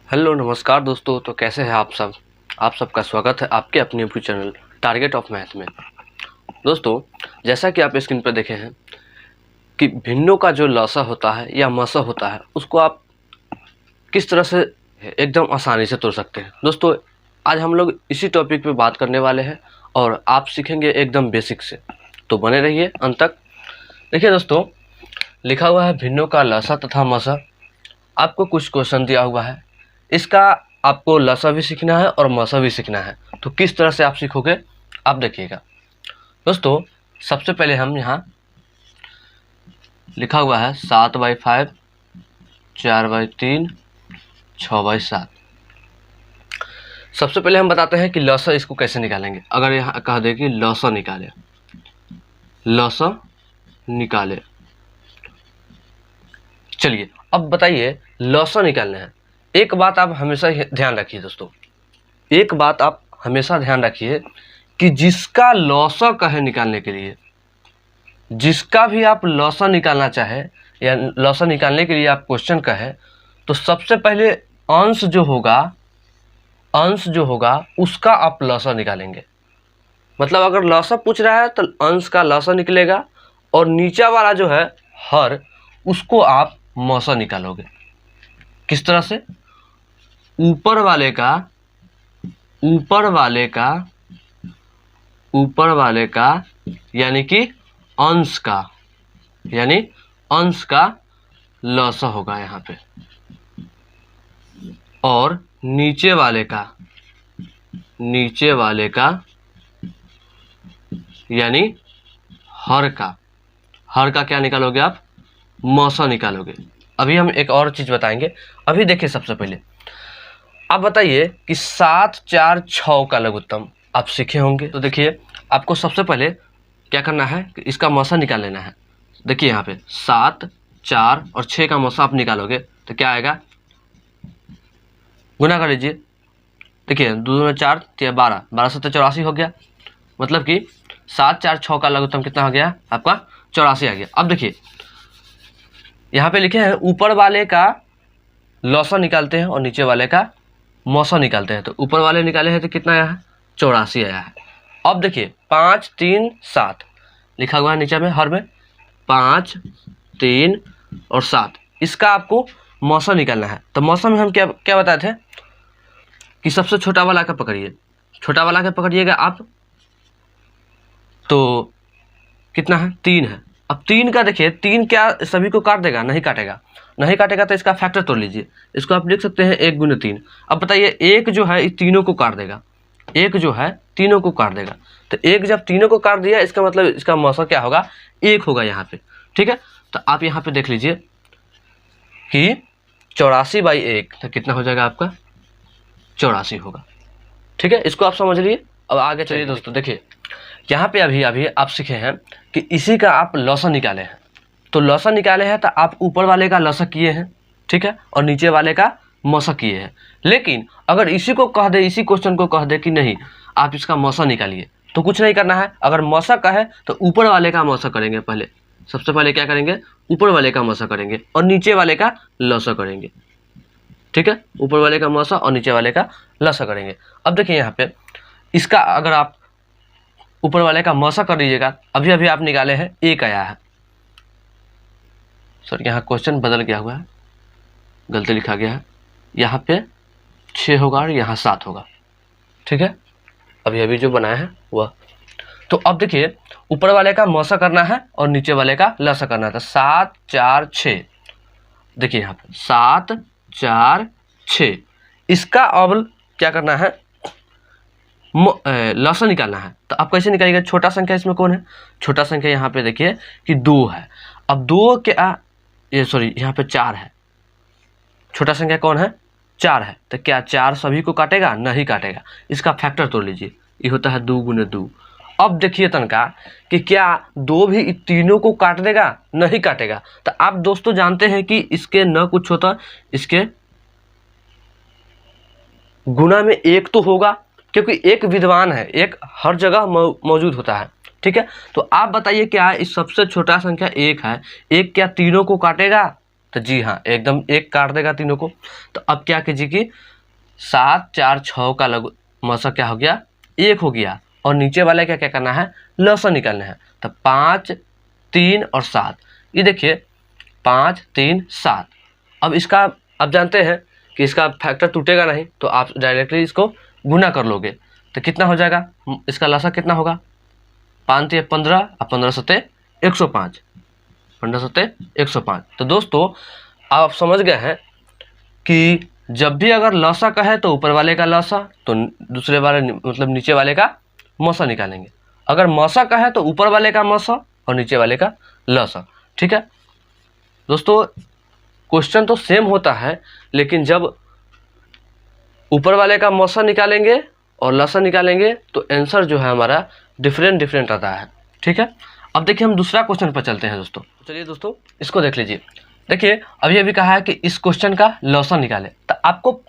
Hello नमस्कार दोस्तों। तो कैसे हैं आप सब। आप सबका स्वागत है आपके अपने YouTube channel target of math में। दोस्तों, जैसा कि आप स्क्रीन पर देखे हैं कि भिन्नों का जो लसा होता है या मसा होता है उसको आप किस तरह से एकदम आसानी से तोड़ सकते हैं। दोस्तों, आज हम लोग इसी टॉपिक पे बात करने वाले हैं और आप सीखेंगे एकदम बेसिक से, तो बने रहिए अंत तक। देखिए दोस्तों, लिखा हुआ है भिन्नों का लसा तथा मसा। आपको कुछ क्वेश्चन दिया हुआ है, इसका आपको लसा भी सीखना है और मसा भी सीखना है। तो किस तरह से आप सीखोगे आप देखिएगा। दोस्तों, सबसे पहले हम यहाँ लिखा हुआ है 7/5, 4/3, 6/7। सबसे पहले हम बताते हैं कि लसा इसको कैसे निकालेंगे। अगर यहाँ कह दे कि लसा निकाले, लसा निकाले, चलिए अब बताइए लसा निकालना है। एक बात आप हमेशा ध्यान रखिए दोस्तों, एक बात आप हमेशा ध्यान रखिए कि जिसका लसा कहे निकालने के लिए, जिसका भी आप लसा निकालना चाहे या लसा निकालने के लिए आप क्वेश्चन कहे, तो सबसे पहले अंश जो होगा उसका आप लसा निकालेंगे। मतलब अगर लसा पूछ रहा है तो अंश का लसा निकलेगा और नीचा वाला जो है हर, उसको आप मसा निकालोगे। किस तरह से? ऊपर वाले का यानी कि अंश का लसा होगा यहाँ पे, और नीचे वाले का यानी हर का क्या निकालोगे आप? मसा निकालोगे। अभी हम एक और चीज बताएंगे। अभी देखिए, सबसे पहले आप बताइए कि 7, 4, 6 का लघुत्तम आप सीखे होंगे। तो देखिए, आपको सबसे पहले क्या करना है कि इसका मसा निकाल लेना है। देखिए यहाँ पे 7, 4 और 6 का मसा आप निकालोगे तो क्या आएगा? गुना कर लीजिए। देखिए 2 दूना 4, 12, 12 से 84 हो गया। मतलब कि 7, 4, 6 का लघुत्तम कितना हो गया आपका? 84 आ गया। अब देखिए यहाँ पे लिखे हैं ऊपर वाले का लसा निकालते हैं और नीचे वाले का मसा निकालते हैं। तो ऊपर वाले निकाले हैं तो कितना आया है? 84 आया है। अब देखिए 5, 3, 7 लिखा हुआ है नीचे में हर में, 5, 3 और 7, इसका आपको मसा निकालना है। तो मसा में हम क्या बताए थे कि सबसे छोटा वाला का पकड़िए, छोटा वाला का पकड़िएगा आप, तो कितना है? 3 है। अब 3 का देखिए, 3 क्या सभी को काट देगा? नहीं काटेगा तो इसका फैक्टर तोड़ लीजिए। इसको आप लिख सकते हैं 1 × 3। अब बताइए, एक जो है इस तीनों को काट देगा, एक जो है तीनों को काट देगा। तो एक जब तीनों को काट दिया, इसका मतलब इसका मसा क्या होगा? 1 होगा यहाँ पे। ठीक है, तो आप यहाँ पे देख लीजिए कि 84/1 तो कितना हो जाएगा आपका? 84 होगा। ठीक है, इसको आप समझ लिए। अब आगे चलिए दोस्तों, देखिए यहाँ पे अभी आप सीखे हैं कि इसी का आप लसा निकाले हैं। तो लसा निकाले हैं तो आप ऊपर वाले का लसा किए हैं, ठीक है, और नीचे वाले का मसा किए हैं। लेकिन अगर इसी क्वेश्चन को कह दे कि नहीं आप इसका मसा निकालिए, तो कुछ नहीं करना है। अगर मसा कहे तो ऊपर वाले का मसा करेंगे पहले। सबसे पहले क्या करेंगे? ऊपर वाले का मसा करेंगे और नीचे वाले का लसा करेंगे। ठीक है, ऊपर वाले का मसा और नीचे वाले का लसा करेंगे। अब देखिए यहाँ पे इसका अगर आप ऊपर वाले का मसा कर दीजिएगा, अभी आप निकाले हैं 1 आया है। सर यहाँ क्वेश्चन बदल गया हुआ है, गलती लिखा गया है। यहाँ पे 6 होगा और यहाँ 7 होगा। ठीक है, अभी जो बनाया है वह। तो अब देखिए ऊपर वाले का मसा करना है और नीचे वाले का लसा करना था। 7, 4, 6, देखिए यहाँ पे 7, 4, 6, इसका अब क्या करना है? लसा निकालना है। तो आप कैसे निकालिएगा? छोटा संख्या इसमें कौन है? छोटा संख्या यहाँ पे देखिए कि 2 है। अब 2 क्या यहाँ पे 4 है। छोटा संख्या कौन है? 4 है। तो क्या 4 सभी को काटेगा? नहीं काटेगा। इसका फैक्टर तोड़ लीजिए, ये होता है 2 × 2। अब देखिए तनका कि क्या 2 भी तीनों को काट देगा? नहीं काटेगा। तो आप दोस्तों जानते हैं कि इसके न कुछ होता, इसके गुना में 1 तो होगा, क्योंकि एक विद्वान है, एक हर जगह मौजूद होता है। ठीक है, तो आप बताइए क्या इस सबसे छोटा संख्या 1 है, 1 क्या तीनों को काटेगा? तो जी हाँ, एकदम एक काट देगा तीनों को। तो अब क्या कीजिए कि 7 4 6 का लघु मौसा क्या हो गया, 1 हो गया। और नीचे वाले का क्या करना है, लौसा निकालना है। तो 5 3 और 7, ये देखिए 5 3 7। अब इसका आप जानते हैं कि इसका फैक्टर टूटेगा नहीं, तो आप डायरेक्टली इसको गुना कर लोगे तो कितना हो जाएगा, इसका लौसा कितना होगा, 5 3 15 और 15 7 105, 15 7 105। तो दोस्तों आप समझ गए हैं कि जब भी अगर लौसा का है तो ऊपर वाले का लौसा, तो दूसरे वाले मतलब नीचे वाले का मौसा निकालेंगे। अगर मौसा का है तो ऊपर वाले का मौसा और नीचे वाले का लौसा। ठीक है दोस्तों, क्वेश्चन तो सेम होता है, लेकिन जब ऊपर वाले का मौसा निकालेंगे और लौसा निकालेंगे तो आंसर जो है हमारा डिफरेंट आता है। ठीक है, अब देखिए हम दूसरा क्वेश्चन पर चलते हैं दोस्तों। चलिए दोस्तों इसको देख लीजिए। देखिए अभी कहा है कि इस क्वेश्चन का लौसा निकाले। तो आपको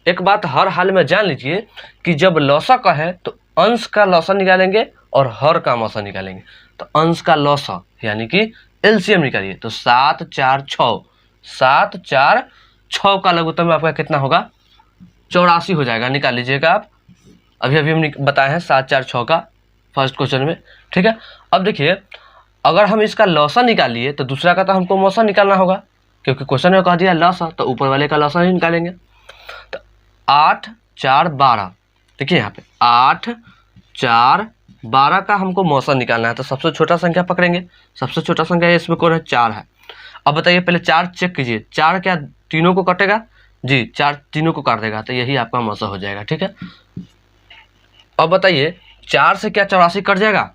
एक बात हर हाल में जान लीजिए कि जब लौसा का है तो अंश का लौसा निकालेंगे और हर का मौसा निकालेंगे। तो अंश का लौसा यानी कि एलसीएम निकालिए। तो 7 4 6, 7 4 6 का लघुत्तम आपका कितना होगा, 84 हो जाएगा। निकाल लीजिएगा आप। अभी हम बताए हैं 7 4 6 का फर्स्ट क्वेश्चन में। ठीक है, अब देखिए अगर हम इसका लौसा निकाल लिए तो दूसरा का तो हमको मौसा निकालना होगा, क्योंकि क्वेश्चन में कह दिया लौसा, तो ऊपर वाले का लौसा ही निकालेंगे। तो 8 4 12, देखिए यहाँ पे 8 4 12 का हमको मौसा निकालना है। तो सबसे छोटा संख्या पकड़ेंगे, सबसे छोटा संख्या इसमें कौन है, 4 है। अब बताइए पहले 4 चेक कीजिए, 4 क्या तीनों को कटेगा, जी 4 तीनों को काट देगा, तो यही आपका मौसा हो जाएगा। ठीक है, अब बताइए 4 से क्या 84 कट जाएगा,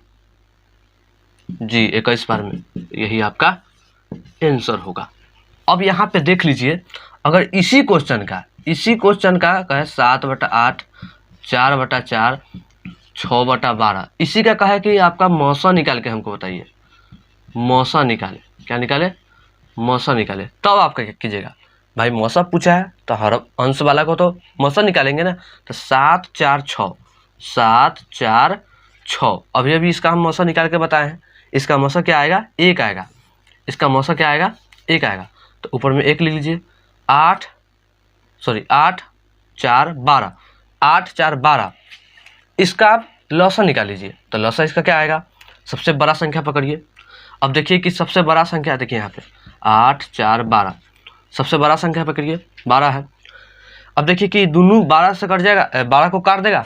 जी 21 बार में, यही आपका आंसर होगा। अब यहाँ पे देख लीजिए, अगर इसी क्वेश्चन का कहे 7/8 4/4 6/12, इसी का कहे कि आपका मौसा निकाल के हमको बताइए, मौसा निकाले, क्या निकाले, मौसा निकाले। तब आप क्या कीजिएगा, भाई मौसा पूछा है तो हर अंश वाला को तो मौसा निकालेंगे ना। तो 7 4 6, 7 4 6, अभी इसका हम मौसा निकाल के बताए हैं। इसका मौसा क्या आएगा, 1 आएगा। इसका मौसा क्या आएगा, 1 आएगा। तो ऊपर में 1 लिख लीजिए। 8 4 12, 8 4 12, इसका आप लौसा निकाल लीजिए। तो लौसा इसका क्या आएगा, सबसे बड़ा संख्या पकड़िए। अब देखिए कि सबसे बड़ा संख्या देखिए यहाँ पे 8 4 12, सबसे बड़ा संख्या पकड़िए 12 है। अब देखिए कि दोनों 12 से कट जाएगा, 12 को काट देगा,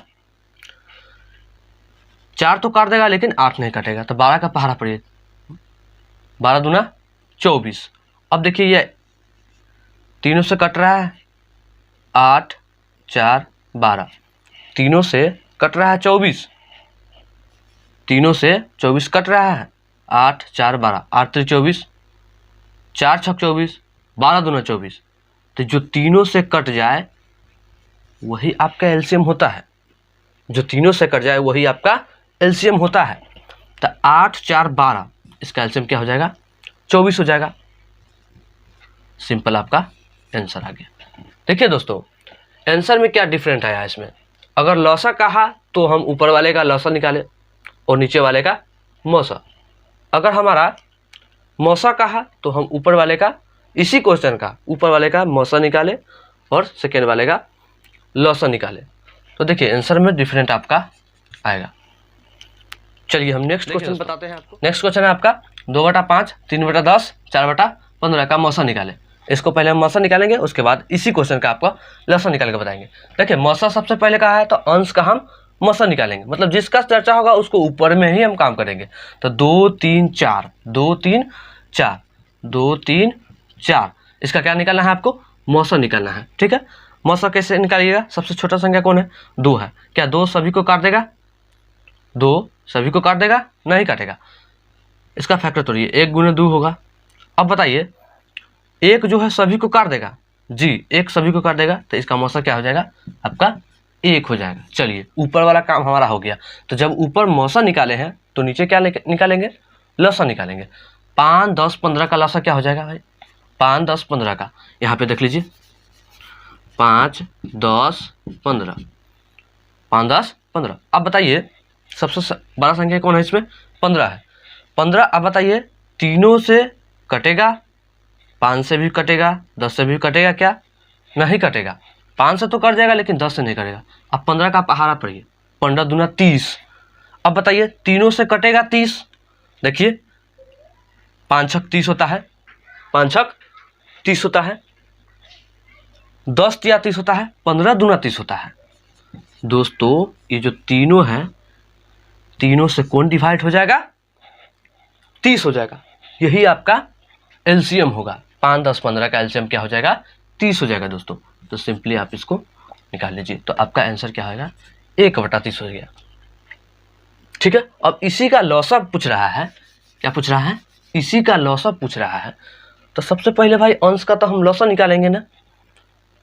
4 तो काट देगा लेकिन 8 नहीं कटेगा। तो 12 का पहाड़ा पड़िए, 12 दूना 24। अब देखिए ये तीनों से कट रहा है, 8 4 12, तीनों से कट रहा है 24, तीनों से 24 कट रहा है, 8 4 12, 8 3 24, 4 6 24, 12 दूना 24। तो जो तीनों से कट जाए वही आपका एलसीएम होता है, जो तीनों से कट जाए वही आपका एलसीएम होता है। तो 8 4 12, इसका एलसीएम क्या हो जाएगा, 24 हो जाएगा। सिंपल आपका आंसर आ गया। देखिए दोस्तों आंसर में क्या डिफरेंट आया इसमें। अगर लौसा कहा तो हम ऊपर वाले का लौसा निकाले और नीचे वाले का मौसा। अगर हमारा मौसा कहा तो हम ऊपर वाले का, इसी क्वेश्चन का ऊपर वाले का मौसा निकाले और सेकेंड वाले का लौसा निकाले। तो देखिए आंसर में डिफरेंट आपका आएगा। चलिए हम नेक्स्ट क्वेश्चन बताते हैं आपको। नेक्स्ट क्वेश्चन है आपका 2/5 3/10 4/15 का मौसा निकाले। इसको पहले हम मौसा निकालेंगे, उसके बाद इसी क्वेश्चन का आपको लौसा निकाल के बताएंगे। देखिए मौसा सबसे पहले कहा है तो अंश का हम मौसा निकालेंगे, मतलब जिसका चर्चा होगा उसको ऊपर में ही हम काम करेंगे। तो 2 3 4, 2 3 4, 2 3 4, इसका क्या निकालना है आपको, मौसा निकालना है। ठीक है, मौसा कैसे निकालिएगा, सबसे छोटा संख्या कौन है, 2 है। क्या 2 सभी को काट देगा, 2 सभी को काट देगा, नहीं काटेगा। इसका फैक्टर तोड़िए, 1 गुना 2 होगा। अब बताइए 1 जो है सभी को काट देगा, जी 1 सभी को काट देगा, तो इसका मौसा क्या हो जाएगा, आपका 1 हो जाएगा। चलिए ऊपर वाला काम हमारा हो गया। तो जब ऊपर मौसा निकाले हैं तो नीचे क्या निकालेंगे, लौसा निकालेंगे। 5 10 15 का लौसा क्या हो जाएगा भाई, 5 10 15 का, यहाँ पे देख लीजिए 5 10 15, 5 10 15। अब बताइए सबसे बड़ा संख्या कौन है इसमें, 15 है। 15, अब बताइए तीनों से कटेगा 5 से भी कटेगा, 10 से भी कटेगा क्या? नहीं कटेगा। 5 से तो कट जाएगा लेकिन 10 से नहीं कटेगा। अब 15 का पहाड़ा पढ़िए, 15 दूना 30। अब बताइए तीनों से कटेगा 30। देखिए 5 छक 30 होता है, 5 छक 30 होता है, 10 या 30 होता है, 15 दूना 30 होता है। दोस्तों ये जो तीनों है, तीनों से कौन डिवाइड हो जाएगा? 30 हो जाएगा। यही आपका एलसीएम होगा। 5, 10, 15 का एलसीएम क्या हो जाएगा? 30 हो जाएगा दोस्तों। तो सिंपली आप इसको निकाल लीजिए, तो आपका आंसर क्या होगा? 1/30 हो गया। ठीक है। अब इसी का लॉसा पूछ रहा है। क्या पूछ रहा है? इसी का लॉसा पूछ रहा है। तो सबसे पहले भाई अंश का तो हम लॉसा निकालेंगे ना।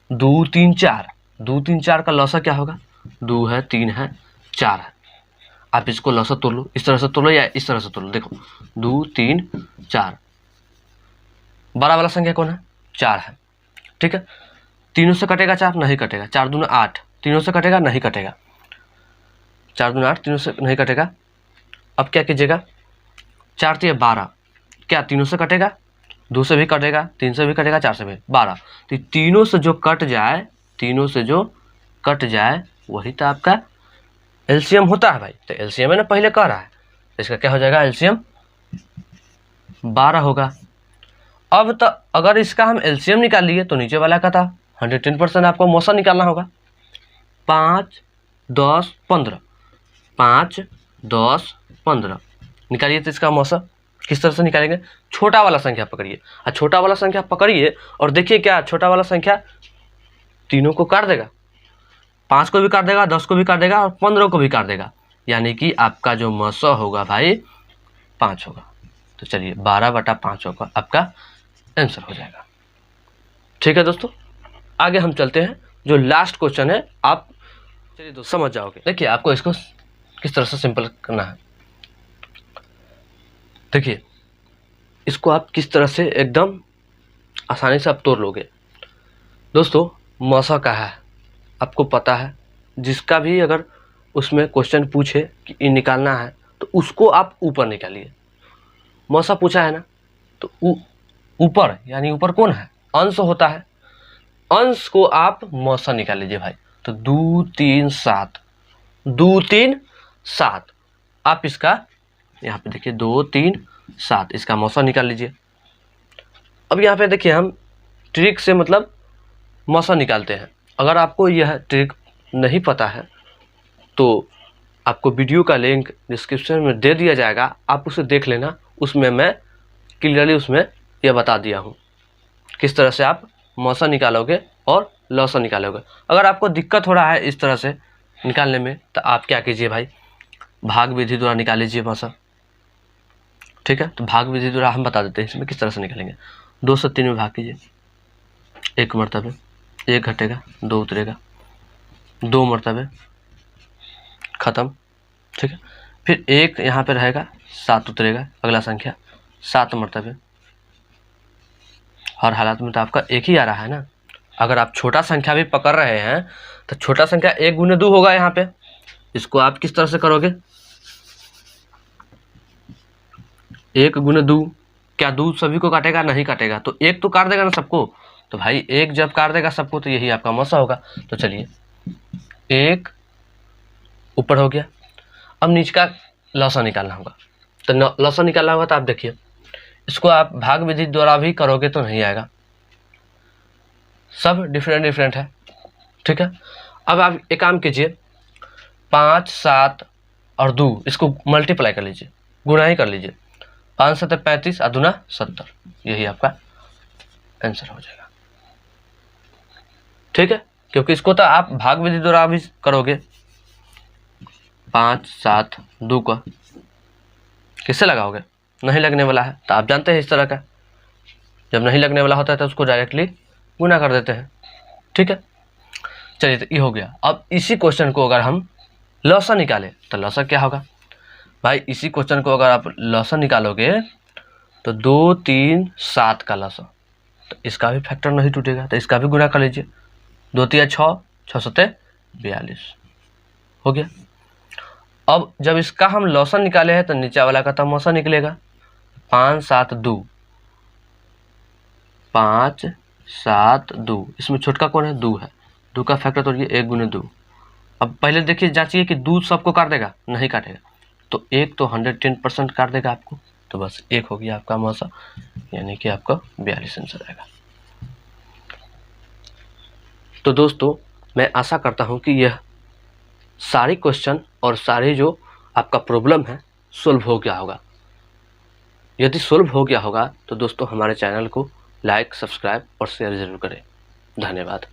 2, 3, 4, 2, 3, 4 का लॉसा क्या होगा? 2 है, 3 है, 4 है। आप इसको लॉसा तोड़ लो, इस तरह से तोड़ लो या इस तरह से तोड़ लो। देखो 2, 3, 4, बड़ा वाला संख्या कौन है? 4 है। ठीक है। तीनों से कटेगा 4? नहीं कटेगा। 4 दूना 8, तीनों से कटेगा? नहीं कटेगा। 4 दूना 8, तीनों से नहीं कटेगा। अब क्या कीजिएगा? 4 3 12, क्या तीनों से कटेगा? 2 से भी कटेगा, 3 से भी कटेगा, 4 से भी, 12। तो तीनों से जो कट जाए, तीनों से जो कट जाए वही तो आपका एलसीएम होता है भाई। तो एलसीएम है ना, पहले कह रहा है, तो इसका क्या हो जाएगा? एलसीएम 12 होगा। अब तो अगर इसका हम एलसीएम निकाल लिए तो नीचे वाला का था 110% आपको मौसा निकालना होगा। 5, 10, 15, 5, 10, 15 निकालिए। तो इसका मौसा किस तरह से निकालेंगे? छोटा वाला संख्या पकड़िए, और छोटा वाला संख्या पकड़िए और देखिए क्या छोटा वाला संख्या तीनों को काट देगा। 5 को भी काट देगा, 10 को भी काट देगा और 15 को भी काट देगा। यानी कि आपका जो मौसा होगा भाई 5 होगा। तो चलिए 12/5 होगा आपका आंसर हो जाएगा। ठीक है दोस्तों, आगे हम चलते हैं। जो लास्ट क्वेश्चन है, आप चलिए दोस्तों समझ जाओगे। देखिए आपको इसको किस तरह से सिंपल करना है। देखिए इसको आप किस तरह से एकदम आसानी से आप तोड़ लोगे। दोस्तों मौसा का है, आपको पता है, जिसका भी अगर उसमें क्वेश्चन पूछे कि ये निकालना है तो उसको आप ऊपर निकालिए। मौसा पूछा है ना, तो ऊपर यानी ऊपर कौन है? अंश होता है। अंश को आप मौसा निकाल लीजिए भाई। तो 2, 3, 7, 2, 3, 7। आप इसका यहाँ पे देखिए 2, 3, 7 इसका मौसा निकाल लीजिए। अब यहाँ पे देखिए हम ट्रिक से मतलब मौसा निकालते हैं। अगर आपको यह ट्रिक नहीं पता है तो आपको वीडियो का लिंक डिस्क्रिप्शन में दे दिया जाएगा, आप उसे देख लेना। उसमें मैं क्लियरली उसमें यह बता दिया हूँ किस तरह से आप मौसा निकालोगे और लौसा निकालोगे। अगर आपको दिक्कत हो रहा है इस तरह से निकालने में तो आप क्या कीजिए भाई, भाग विधि द्वारा निकाल लीजिए मौसा। ठीक है। तो भाग विधि द्वारा हम बता देते हैं इसमें किस तरह से निकालेंगे। 2 से 3 में भाग कीजिए, 1 मरतबे, 1 घटेगा, 2 उतरेगा, 2 मरतबे, खत्म। ठीक है। फिर 1 यहाँ पे रहेगा, 7 उतरेगा, अगला संख्या 7 मरतबे। हर हालत में तो आपका 1 ही आ रहा है ना। अगर आप छोटा संख्या भी पकड़ रहे हैं तो छोटा संख्या 1 गुने 2 होगा यहाँ पे। इसको आप किस तरह से करोगे? 1 गुने 2, क्या 2 सभी को काटेगा? नहीं काटेगा। तो 1 तो काट देगा ना सबको। तो भाई 1 जब काट देगा सबको तो यही आपका मौसा होगा। तो चलिए 1 ऊपर हो गया। अब नीचे का लौसा निकालना होगा। तो लौसा निकालना होगा तो आप देखिए इसको आप भाग विधि द्वारा भी करोगे तो नहीं आएगा, सब डिफरेंट है। ठीक है। अब आप एक काम कीजिए, 5, 7 और 2 इसको मल्टीप्लाई कर लीजिए, गुणा ही कर लीजिए। 5 7 35 और 2 70, यही आपका आंसर हो जाएगा। ठीक है। क्योंकि इसको तो आप भाग विधि द्वारा भी करोगे। 5, 7, 2 का किससे लगाओगे? नहीं लगने वाला है तो आप जानते हैं इस तरह का, जब नहीं लगने वाला होता है तो उसको डायरेक्टली गुना कर देते हैं। ठीक है। चलिए तो ये हो गया। अब इसी क्वेश्चन को अगर हम लौसा निकालें तो लौसा क्या होगा भाई? इसी क्वेश्चन को अगर आप लौसा निकालोगे तो 2, 3, 7 का लौसा, तो इसका भी फैक्टर नहीं टूटेगा, तो इसका भी गुना कर लीजिए। 2 3 6, 6 7 42 हो गया। अब जब इसका हम लौसा निकाले हैं तो नीचे वाला का तो मौसा निकलेगा। 5 7 2, 5 7 2, इसमें छोटका कौन है, 2 है, 2 का फैक्टर तोड़िए 1 गुने 2। अब पहले देखिए जांचिए कि 2 सबको काट देगा, नहीं काटेगा, तो 1 तो 110% काट देगा आपको, तो बस 1 हो गया आपका आंसर, यानी कि आपका 42 आंसर आएगा। तो दोस्तों मैं आशा करता हूं कि यह सारे क्वेश्चन और सारे जो आपका प्रॉब्लम है सोल्व हो गया होगा। यदि सोल्व हो गया होगा तो दोस्तों हमारे चैनल को लाइक, सब्सक्राइब और शेयर ज़रूर करें। धन्यवाद।